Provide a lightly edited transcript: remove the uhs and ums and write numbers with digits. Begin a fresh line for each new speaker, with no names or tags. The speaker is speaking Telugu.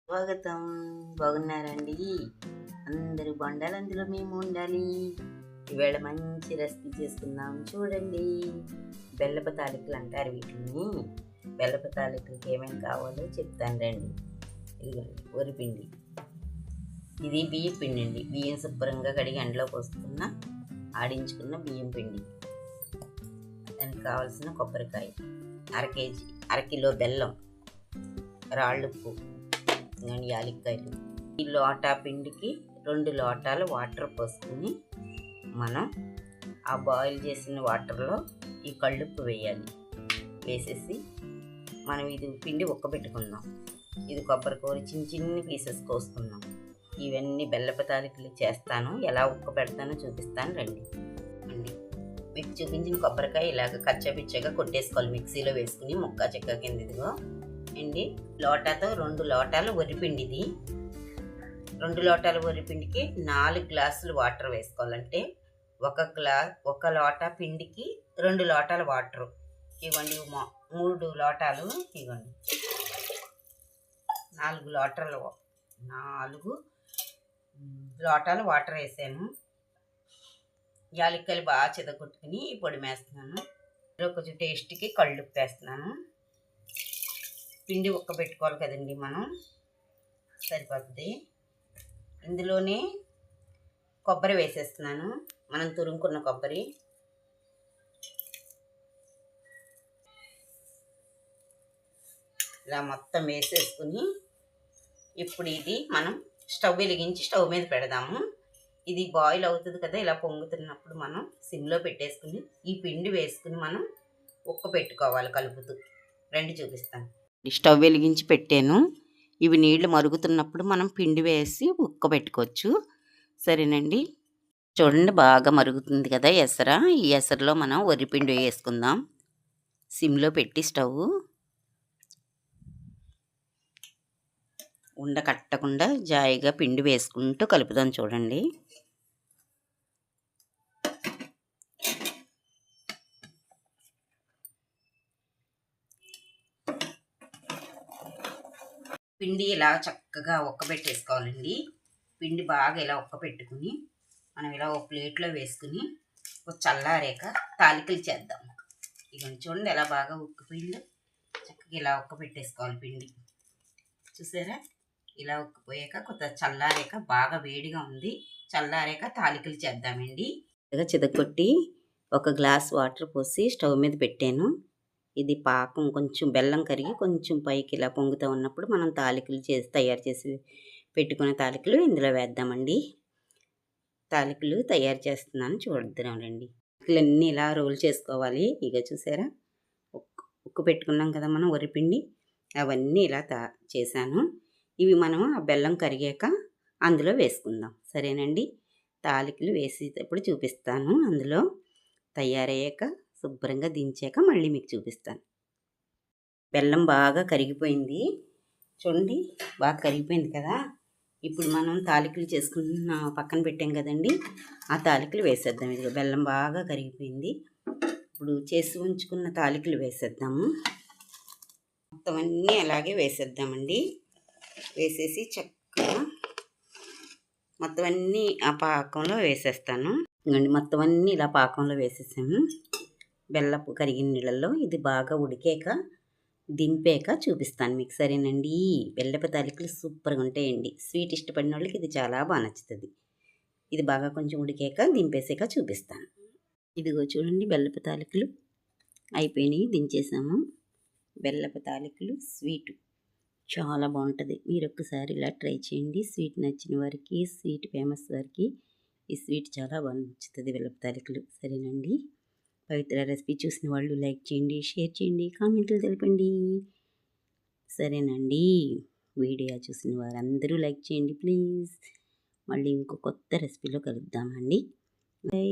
స్వాగతం. బాగున్నారండి? అందరూ బాగుండాలి, అందులో మేము ఉండాలి. ఈవేళ మంచి రెసిపీ చేసుకుందాం. చూడండి, బెల్లపు తాలికలు అంటారు వీటిని. బెల్లపు తాలికలకి ఏమేమి కావాలో చెప్తాను రండి. ఇదిగోండి వరిపిండి, ఇది బియ్యం పిండి అండి. బియ్యం శుభ్రంగా కడిగి ఎండలో పోసుకున్న ఆడించుకున్న బియ్యం పిండి. దానికి కావాల్సిన కొబ్బరికాయ, కేజీ, అరకిలో బెల్లం, రాళ్ళుప్పు, యాలక్కాయలు. ఈ లోటా పిండికి 2 లోటాలు వాటర్ పోసుకుని మనం ఆ బాయిల్ చేసిన వాటర్లో ఈ కళ్ళుప్పు వేయాలి. వేసేసి మనం ఇది పిండి ఉక్కబెట్టుకుందాం. ఇది కొబ్బరికూర చిన్ని పీసెస్ కోసుకుందాం. ఇవన్నీ బెల్లపు తాలికలు చేస్తాను, ఎలా ఉక్క పెడతానో చూపిస్తాను రండి. మీకు చూపించిన కొబ్బరికాయ ఇలాగ కచ్చపిచ్చగా కొట్టేసుకోవాలి. మిక్సీలో వేసుకుని ముక్క చెక్క కింద ఇదిగో అండి. లోటాతో 2 లోటాలు వరిపిండిది. 2 లోటాల వరిపిండికి 4 గ్లాసులు వాటర్ వేసుకోవాలంటే ఒక లోటా పిండికి 2 లోటాల వాటరు. ఇవ్వండి 3 లోటాలు. ఇవ్వండి 4 లోటాలు వాటర్ వేసాను. యాలక్కాయలు బాగా చెదగొట్టుకుని పొడి వేస్తున్నాను. కొంచెం టేస్ట్కి కళ్ళుప్పు వేస్తున్నాను. పిండి ఉక్కబెట్టుకోవాలి కదండి మనం, సరిపోతుంది. ఇందులోనే కొబ్బరి వేసేస్తున్నాను, మనం తురుముకున్న కొబ్బరి. ఇలా మొత్తం వేసేసుకుని ఇప్పుడు ఇది మనం స్టవ్ వెలిగించి స్టవ్ మీద పెడదాము. ఇది బాయిల్ అవుతుంది కదా, ఇలా పొంగుతున్నప్పుడు మనం సిమ్లో పెట్టేసుకుని ఈ పిండి వేసుకుని మనం ఉక్క పెట్టుకోవాలి కలుపుతూ. రండి చూపిస్తాను. స్టవ్ వెలిగించి పెట్టాను. ఇవి నీళ్లు మరుగుతున్నప్పుడు మనం పిండి వేసి ఉక్క పెట్టుకోవచ్చు. సరేనండి, చూడండి బాగా మరుగుతుంది కదా ఎసర. ఈ ఎసరలో మనం వరిపిండి వేసుకుందాం. సిమ్లో పెట్టి స్టవ్ ఉండకట్టకుండా జాయిగా పిండి వేసుకుంటూ కలుపుదాం. చూడండి, పిండి ఇలా చక్కగా ఉక్కబెట్టేసుకోవాలండి. పిండి బాగా ఇలా ఉక్కబెట్టుకుని మనం ఇలా ఒక ప్లేట్లో వేసుకుని ఒక చల్లారేక తాలికలు చేద్దాం. ఇక చూడండి ఎలా బాగా ఉక్కిపోయిందో. చక్కగా ఇలా ఉక్కబెట్టేసుకోవాలి పిండి. చూసారా, ఇలా ఉక్కిపోయాక కొంత చల్లారేక, బాగా వేడిగా ఉంది, చల్లారేక తాలికలు చేద్దామండి. చితకొట్టి ఒక గ్లాస్ వాటర్ పోసి స్టవ్ మీద పెట్టాను. ఇది పాకం కొంచెం బెల్లం కరిగి కొంచెం పైకి ఇలా పొంగుతూ ఉన్నప్పుడు మనం తాలికలు తయారు చేసి పెట్టుకునే తాలికలు ఇందులో వేద్దామండి. తాలికలు తయారు చేస్తున్నాను, చూద్దాం రండి. తాలికలన్నీ ఇలా రోల్ చేసుకోవాలి. ఇక చూసారా, ఉక్కు పెట్టుకున్నాం కదా మనం వరిపిండి, అవన్నీ ఇలా చేశాను. ఇవి మనం ఆ బెల్లం కరిగాక అందులో వేసుకుందాం. సరేనండి, తాలికలు వేసేటప్పుడు చూపిస్తాను. అందులో తయారయ్యాక శుభ్రంగా దించాక మళ్ళీ మీకు చూపిస్తాను. బెల్లం బాగా కరిగిపోయింది చూడండి, బాగా కరిగిపోయింది కదా. ఇప్పుడు మనం తాలికలు చేసుకున్న పక్కన పెట్టాం కదండి, ఆ తాలికలు వేసేద్దాం. ఇదిగో బెల్లం బాగా కరిగిపోయింది. ఇప్పుడు చేసి ఉంచుకున్న తాలికలు వేసేద్దాము. మొత్తం అన్నీ అలాగే వేసేద్దామండి. వేసేసి చక్కగా మొత్తం అన్నీ ఆ పాకంలో వేసేస్తాను. ఇంకండి మొత్తం అన్నీ ఇలా పాకంలో వేసేసాము. బెల్లపు కరిగిన నీళ్ళల్లో ఇది బాగా ఉడికాక దింపాక చూపిస్తాను మీకు. సరేనండి, బెల్లపు తాలికలు సూపర్గా ఉంటాయండి. స్వీట్ ఇష్టపడిన వాళ్ళకి ఇది చాలా బాగా నచ్చుతుంది. ఇది బాగా కొంచెం ఉడికాక దింపేసాక చూపిస్తాను. ఇదిగో చూడండి, బెల్లపు తాలికలు అయిపోయినాయి, దించేసాము. బెల్లపు తాలికలు స్వీటు చాలా బాగుంటుంది. మీరు ఒక్కసారి ఇలా ట్రై చేయండి. స్వీట్ నచ్చిన వారికి, స్వీట్ ఫేమస్ వారికి ఈ స్వీట్ చాలా బాగా నచ్చుతుంది, బెల్లపు తాలికలు. సరేనండి, పవిత్ర రెసిపీ చూసిన వాళ్ళు లైక్ చేయండి, షేర్ చేయండి, కామెంట్లు తెలపండి. సరేనండి, వీడియో చూసిన వారందరూ లైక్ చేయండి ప్లీజ్. మళ్ళీ ఇంకో కొత్త రెసిపీలో కలుద్దామండి. బై.